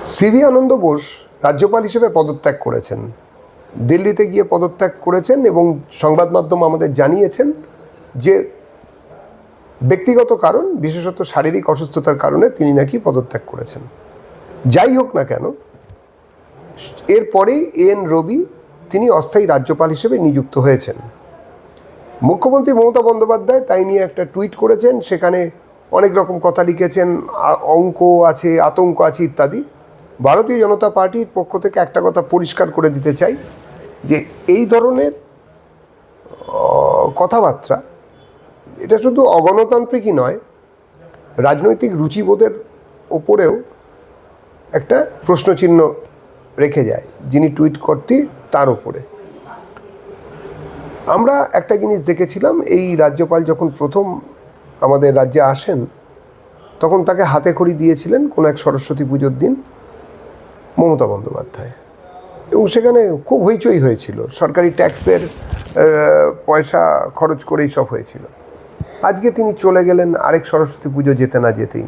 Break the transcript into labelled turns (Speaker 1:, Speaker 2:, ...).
Speaker 1: CV আনন্দ বোস রাজ্যপাল হিসেবে পদত্যাগ করেছেন, দিল্লিতে গিয়ে পদত্যাগ করেছেন এবং সংবাদ মাধ্যম আমাদের জানিয়েছেন যে ব্যক্তিগত কারণ, বিশেষত শারীরিক অসুস্থতার কারণে তিনি নাকি পদত্যাগ করেছেন। যাই হোক না কেন, এরপরেই এন রবি তিনি অস্থায়ী রাজ্যপাল হিসেবে নিযুক্ত হয়েছেন। মুখ্যমন্ত্রী মমতা বন্দ্যোপাধ্যায় তাই নিয়ে একটা টুইট করেছেন, সেখানে অনেক রকম কথা লিখেছেন, অঙ্ক আছে, আতঙ্ক আছে ইত্যাদি। ভারতীয় জনতা পার্টির পক্ষ থেকে একটা কথা পরিষ্কার করে দিতে চাই যে এই ধরনের কথাবার্তা এটা শুধু অগণতান্ত্রিকই নয়, রাজনৈতিক রুচিবোধের ওপরেও একটা প্রশ্নচিহ্ন রেখে যায় যিনি টুইট করতে তার ওপরে। আমরা একটা জিনিস দেখেছিলাম, এই রাজ্যপাল যখন প্রথম আমাদের রাজ্যে আসেন তখন তাকে হাতে খড়ি দিয়েছিলেন কোনো এক সরস্বতী পুজোর দিন মমতা বন্দ্যোপাধ্যায়, এবং সেখানে খুব হইচই হয়েছিল, সরকারি ট্যাক্সের পয়সা খরচ করেই সব হয়েছিল। আজকে তিনি চলে গেলেন আরেক সরস্বতী পুজো যেতে না যেতেই।